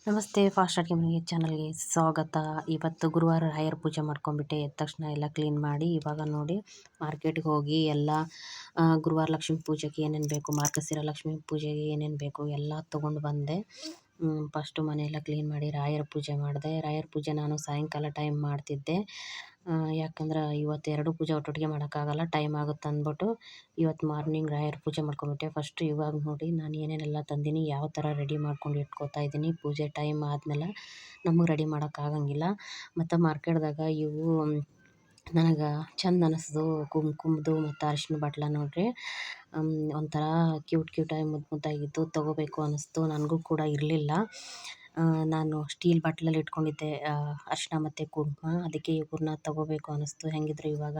ನಮಸ್ತೆ, ಫಾಸ್ಟ್ ಅಡುಗೆ ಮನೆಗೆ ಚಾನಲ್ಗೆ ಸ್ವಾಗತ. ಇವತ್ತು ಗುರುವಾರ ರಾಯರ ಪೂಜೆ ಮಾಡ್ಕೊಂಡ್ಬಿಟ್ಟೆ. ಎದ್ದ ತಕ್ಷಣ ಎಲ್ಲ ಕ್ಲೀನ್ ಮಾಡಿ ಇವಾಗ ನೋಡಿ ಮಾರ್ಕೆಟ್ಗೆ ಹೋಗಿ ಎಲ್ಲ ಗುರುವಾರ ಲಕ್ಷ್ಮೀ ಪೂಜೆಗೆ ಏನೇನು ಬೇಕು, ಮಾರ್ಗಶಿರ ಲಕ್ಷ್ಮೀ ಪೂಜೆಗೆ ಏನೇನು ಬೇಕು ಎಲ್ಲ ತೊಗೊಂಡು ಬಂದೆ. ಫಸ್ಟು ಮನೆಯೆಲ್ಲ ಕ್ಲೀನ್ ಮಾಡಿ ರಾಯರ ಪೂಜೆ ಮಾಡಿದೆ. ರಾಯರ ಪೂಜೆ ನಾನು ಸಾಯಂಕಾಲ ಟೈಮ್ ಮಾಡ್ತಿದ್ದೆ. ಯಾಕಂದ್ರೆ ಇವತ್ತು ಎರಡು ಪೂಜೆ ಒಟ್ಟೊಟ್ಟಿಗೆ ಮಾಡೋಕ್ಕಾಗಲ್ಲ, ಟೈಮ್ ಆಗುತ್ತೆ ಅಂದ್ಬಿಟ್ಟು ಇವತ್ತು ಮಾರ್ನಿಂಗ್ ರಾಯರ ಪೂಜೆ ಮಾಡ್ಕೊಂಬಿಟ್ಟೆ. ಫಸ್ಟು ಇವಾಗ ನೋಡಿ ನಾನು ಏನೇನೆಲ್ಲ ತಂದೀನಿ, ಯಾವ ಥರ ರೆಡಿ ಮಾಡ್ಕೊಂಡು ಇಟ್ಕೋತಾ ಇದ್ದೀನಿ. ಪೂಜೆ ಟೈಮ್ ಆದಮೇಲೆ ನಮಗೆ ರೆಡಿ ಮಾಡೋಕ್ಕಾಗಂಗಿಲ್ಲ. ಮತ್ತು ಮಾರ್ಕೆಟ್ದಾಗ ಇವು ನನಗೆ ಚಂದ ಅನ್ನಿಸ್ದು ಕುಂಕುಮದ್ದು ಮತ್ತು ಅರಿಶಿನ ಬಾಟ್ಲ ನೋಡ್ರಿ, ಒಂಥರ ಕ್ಯೂಟಾಗಿ ಮುದ್ದಾಗಿದ್ದು ತೊಗೋಬೇಕು ಅನ್ನಿಸ್ತು. ನನಗೂ ಕೂಡ ಇರಲಿಲ್ಲ. ನಾನು ಸ್ಟೀಲ್ ಬಾಟ್ಲಲ್ಲಿ ಇಟ್ಕೊಂಡಿದ್ದೆ ಅರಿಶಿನ ಮತ್ತು ಕುಂಕುಮ, ಅದಕ್ಕೆ ಇವ್ರನ್ನ ತೊಗೋಬೇಕು ಅನ್ನಿಸ್ತು. ಹೆಂಗಿದ್ರು ಇವಾಗ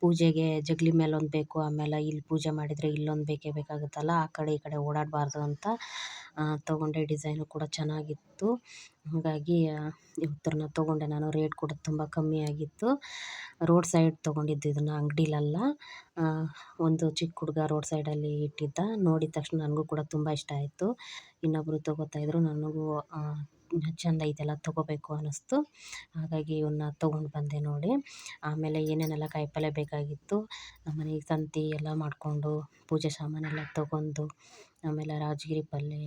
ಪೂಜೆಗೆ ಜಗಲಿ ಮೇಲೆ ಒಂದು ಬೇಕು, ಆಮೇಲೆ ಇಲ್ಲಿ ಪೂಜೆ ಮಾಡಿದರೆ ಇಲ್ಲೊಂದು ಬೇಕೇ ಬೇಕಾಗುತ್ತಲ್ಲ, ಆ ಕಡೆ ಈ ಕಡೆ ಓಡಾಡಬಾರ್ದು ಅಂತ ತೊಗೊಂಡೆ. ಡಿಸೈನು ಕೂಡ ಚೆನ್ನಾಗಿತ್ತು, ಹಾಗಾಗಿ ಇವ್ರನ್ನ ತೊಗೊಂಡೆ ನಾನು. ರೇಟ್ ಕೂಡ ತುಂಬ ಕಮ್ಮಿ ಆಗಿತ್ತು. ರೋಡ್ ಸೈಡ್ ತೊಗೊಂಡಿದ್ದು ಇದನ್ನು, ಅಂಗಡಿಲಲ್ಲ. ಒಂದು ಚಿಕ್ಕ ಹುಡುಗ ರೋಡ್ ಸೈಡಲ್ಲಿ ಇಟ್ಟಿದ್ದ, ನೋಡಿದ ತಕ್ಷಣ ನನಗೂ ಕೂಡ ತುಂಬ ಇಷ್ಟ ಆಯಿತು. ಇನ್ನೊಬ್ಬರು ತೊಗೋತಾಯಿದ್ರು, ನನಗೂ ಚೆಂದ ಐತೆಲ್ಲ ತೊಗೋಬೇಕು ಅನ್ನಿಸ್ತು. ಹಾಗಾಗಿ ಇವನ್ನ ತೊಗೊಂಡು ಬಂದೆ ನೋಡಿ. ಆಮೇಲೆ ಏನೇನೆಲ್ಲ ಕಾಯಿಪಲ್ಯ ಬೇಕಾಗಿತ್ತು, ನಮ್ಮನೆಗೆ ಸಂತೆ ಎಲ್ಲ ಮಾಡಿಕೊಂಡು ಪೂಜೆ ಸಾಮಾನೆಲ್ಲ ತೊಗೊಂಡು, ಆಮೇಲೆ ರಾಜಗಿರಿ ಪಲ್ಯ,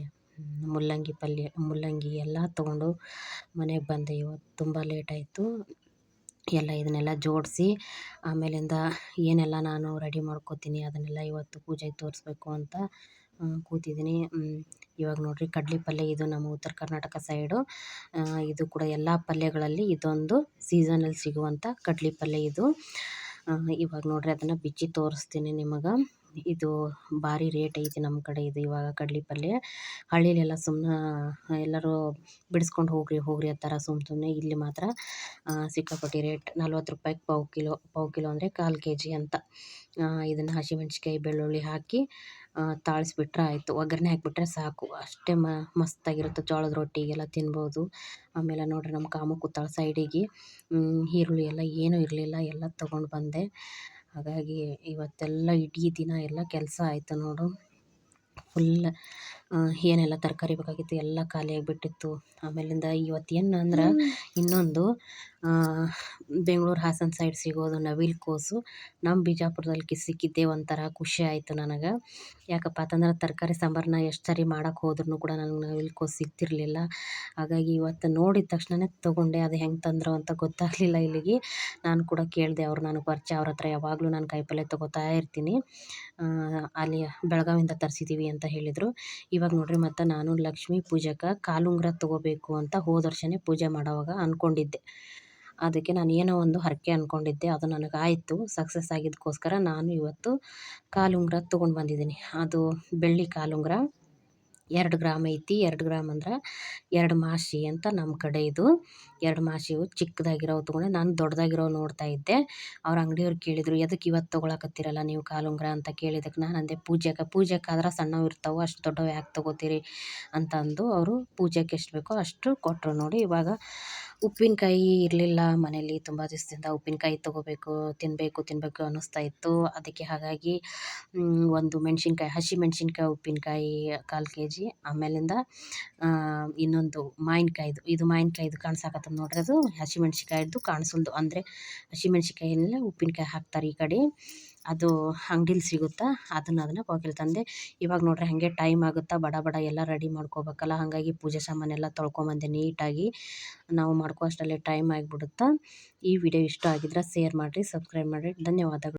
ಮುಲ್ಲಂಗಿ ಎಲ್ಲ ತೊಗೊಂಡು ಮನೆಗೆ ಬಂದೆ. ಇವತ್ತು ತುಂಬ ಲೇಟ್ ಆಯಿತು. ಇದನ್ನೆಲ್ಲ ಜೋಡಿಸಿ ಆಮೇಲಿಂದ ಏನೆಲ್ಲ ನಾನು ರೆಡಿ ಮಾಡ್ಕೋತೀನಿ ಅದನ್ನೆಲ್ಲ ಇವತ್ತು ಪೂಜೆಗೆ ತೋರಿಸ್ಬೇಕು ಅಂತ ಕೂತಿದ್ದೀನಿ. ಇವಾಗ ನೋಡಿರಿ ಕಡ್ಲೆ ಪಲ್ಯ, ಇದು ನಮ್ಮ ಉತ್ತರ ಕರ್ನಾಟಕ ಸೈಡು. ಇದು ಕೂಡ ಎಲ್ಲ ಪಲ್ಯಗಳಲ್ಲಿ ಇದೊಂದು ಸೀಸನಲ್ಲಿ ಸಿಗುವಂಥ ಕಡ್ಲೆ ಪಲ್ಯ ಇದು. ಇವಾಗ ನೋಡಿರಿ ಅದನ್ನು ಬಿಚ್ಚಿ ತೋರಿಸ್ತೀನಿ ನಿಮಗೆ. ಇದು ಭಾರಿ ರೇಟ್ ಐತಿ ನಮ್ಮ ಕಡೆ ಇದು ಇವಾಗ ಕಡ್ಲೆ ಪಲ್ಯ. ಹಳ್ಳಿಲೆಲ್ಲ ಸುಮ್ಮನೆ ಎಲ್ಲರೂ ಬಿಡಿಸ್ಕೊಂಡು ಹೋಗ್ರಿ ಅಂತಾರೆ ಸುಮ್ಮನೆ. ಇಲ್ಲಿ ಮಾತ್ರ ಸಿಕ್ಕಾಪಟ್ಟೆ ರೇಟ್. 40 ರೂಪಾಯಿಗೆ ಪಾವು ಕಿಲೋ ಅಂದರೆ 1/4 kg ಅಂತ. ಇದನ್ನು ಹಸಿಮೆಣ್ಸಿಕಾಯಿ ಬೆಳ್ಳುಳ್ಳಿ ಹಾಕಿ ತಾಳಿಸ್ಬಿಟ್ರೆ ಆಯಿತು, ಒಗ್ಗರಣೆ ಹಾಕಿಬಿಟ್ರೆ ಸಾಕು. ಅಷ್ಟೇ ಮಸ್ತಾಗಿರುತ್ತೆ. ಜೋಳದ ರೊಟ್ಟಿಗೆಲ್ಲ ತಿನ್ಬೋದು. ಆಮೇಲೆ ನೋಡಿರಿ ನಮ್ಮ ಕಾಮು ಕೂತಾಳ ಸೈಡಿಗೆ. ಈರುಳ್ಳಿ ಎಲ್ಲ ಏನೂ ಇರಲಿಲ್ಲ, ಎಲ್ಲ ತೊಗೊಂಡು ಬಂದೆ. ಹಾಗಾಗಿ ಇವತ್ತೆಲ್ಲ ಇಡೀ ದಿನ ಎಲ್ಲ ಕೆಲಸ ಆಯಿತು ನೋಡು. ಫುಲ್ ಏನೆಲ್ಲ ತರಕಾರಿ ಬೇಕಾಗಿತ್ತು ಎಲ್ಲ ಖಾಲಿಯಾಗಿಬಿಟ್ಟಿತ್ತು. ಆಮೇಲಿಂದ ಇವತ್ತೇನು ಅಂದ್ರೆ ಇನ್ನೊಂದು ಬೆಂಗಳೂರು ಹಾಸನ ಸೈಡ್ ಸಿಗೋದು ನವಿಲು ಕೋಸು ನಮ್ಮ ಬಿಜಾಪುರದಲ್ಲಿ ಸಿಕ್ಕಿದ್ದೆ. ಒಂಥರ ಖುಷಿ ಆಯಿತು ನನಗೆ. ಯಾಕಪ್ಪ ಅಂತಂದ್ರೆ ತರಕಾರಿ ಸಾಂಬಾರನ್ನ ಎಷ್ಟು ಸರಿ ಮಾಡೋಕ್ಕೆ ಹೋದ್ರೂ ಕೂಡ ನನಗೆ ನವಿಲು ಕೋಸು ಸಿಗ್ತಿರಲಿಲ್ಲ. ಹಾಗಾಗಿ ಇವತ್ತು ನೋಡಿದ ತಕ್ಷಣವೇ ತೊಗೊಂಡೆ. ಅದು ಹೆಂಗೆ ತಂದರು ಅಂತ ಗೊತ್ತಾಗಲಿಲ್ಲ ಇಲ್ಲಿಗೆ. ನಾನು ಕೂಡ ಕೇಳಿದೆ, ಅವ್ರು ನನಗೆ ಪರಿಚಯ, ಅವ್ರ ಹತ್ರ ಯಾವಾಗಲೂ ನಾನು ಕಾಯಿಪಲ್ಯ ತೊಗೋತಾ ಇರ್ತೀನಿ, ಅಲ್ಲಿ ಬೆಳಗಾವಿಯಿಂದ ತರಿಸಿದ್ದೀವಿ ಅಂತ ಹೇಳಿದರು. ಇವಾಗ ನೋಡಿರಿ ಮತ್ತು ನಾನು ಲಕ್ಷ್ಮೀ ಪೂಜೆಗೆ ಕಾಲುಂಗುರ ತೊಗೋಬೇಕು ಅಂತ ಹೋದ ವರ್ಷವೇ ಪೂಜೆ ಮಾಡೋವಾಗ ಅಂದ್ಕೊಂಡಿದ್ದೆ. ಅದಕ್ಕೆ ನಾನು ಏನೋ ಒಂದು ಹರಕೆ ಅಂದ್ಕೊಂಡಿದ್ದೆ, ಅದು ನನಗಾಯಿತು. ಸಕ್ಸಸ್ ಆಗಿದ್ದಕ್ಕೋಸ್ಕರ ನಾನು ಇವತ್ತು ಕಾಲುಂಗುರ ತೊಗೊಂಡು ಬಂದಿದ್ದೀನಿ. ಅದು ಬೆಳ್ಳಿ ಕಾಲುಂಗುರ 2 ಗ್ರಾಮ್ ಐತಿ. 2 ಗ್ರಾಮ್ ಅಂದ್ರೆ 2 ಮಾಸಿ ಅಂತ ನಮ್ಮ ಕಡೆ ಇದು. 2 ಮಾಸಿವು ಚಿಕ್ಕದಾಗಿರೋವು ತೊಗೊಂಡೆ. ನಾನು ದೊಡ್ಡದಾಗಿರೋವು ನೋಡ್ತಾ ಇದ್ದೆ. ಅವ್ರ ಅಂಗಡಿಯವ್ರು ಕೇಳಿದರು, ಎದಕ್ಕೆ ಇವತ್ತು ತೊಗೊಳಕತ್ತೀರಲ್ಲ ನೀವು ಕಾಲುಂಗುರ ಅಂತ ಕೇಳಿದಕ್ಕೆ ನಾನು ಅಂದೆ, ಪೂಜೆಗಾದ್ರೆ ಸಣ್ಣವು ಇರ್ತಾವೆ, ಅಷ್ಟು ದೊಡ್ಡವು ಯಾಕೆ ತೊಗೋತೀರಿ ಅಂತ ಅಂದು ಅವರು ಪೂಜೆಗೆ ಎಷ್ಟು ಬೇಕೋ ಅಷ್ಟು ಕೊಟ್ಟರು ನೋಡಿ. ಇವಾಗ ಉಪ್ಪಿನಕಾಯಿ ಇರಲಿಲ್ಲ ಮನೇಲಿ, ತುಂಬ ದಿವಸದಿಂದ ಉಪ್ಪಿನಕಾಯಿ ತೊಗೋಬೇಕು, ತಿನ್ನಬೇಕು ಅನ್ನಿಸ್ತಾ ಇತ್ತು. ಅದಕ್ಕೆ ಹಾಗಾಗಿ ಒಂದು ಹಸಿ ಮೆಣಸಿನ್ಕಾಯಿ ಉಪ್ಪಿನಕಾಯಿ 1/4 kg, ಆಮೇಲಿಂದ ಇನ್ನೊಂದು ಮಾವಿನಕಾಯಿದು, ಇದು ಮಾವಿನಕಾಯಿದು ಕಾಣಿಸಾಕತ್ತದ ನೋಡ್ರಿ, ಅದು ಹಸಿಮೆಣ್ಸಿಕಾಯಿದ್ದು ಕಾಣಿಸಲ್ದು. ಅಂದರೆ ಹಸಿಮೆಣ್ಸಿಕಾಯಿನೆಲ್ಲ ಉಪ್ಪಿನಕಾಯಿ ಹಾಕ್ತಾರೆ ಈ ಕಡೆ, ಅದು ಅಂಗಡೀಲಿ ಸಿಗುತ್ತಾ, ಅದನ್ನು ಪಾವು ತಂದೆ. ಇವಾಗ ನೋಡ್ರಿ ಹಾಗೆ ಟೈಮ್ ಆಗುತ್ತಾ, ಬಡ ಎಲ್ಲ ರೆಡಿ ಮಾಡ್ಕೋಬೇಕಲ್ಲ. ಹಾಗಾಗಿ ಪೂಜೆ ಸಾಮಾನೆಲ್ಲ ತೊಳ್ಕೊಂಬಂದೆ ನೀಟಾಗಿ. ನಾವು ಮಾಡ್ಕೋ ಅಷ್ಟರಲ್ಲೇ ಟೈಮ್ ಆಗಿಬಿಡುತ್ತಾ. ಈ ವಿಡಿಯೋ ಇಷ್ಟ ಆಗಿದ್ರೆ ಶೇರ್ ಮಾಡಿರಿ, ಸಬ್ಸ್ಕ್ರೈಬ್ ಮಾಡಿರಿ. ಧನ್ಯವಾದಗಳು.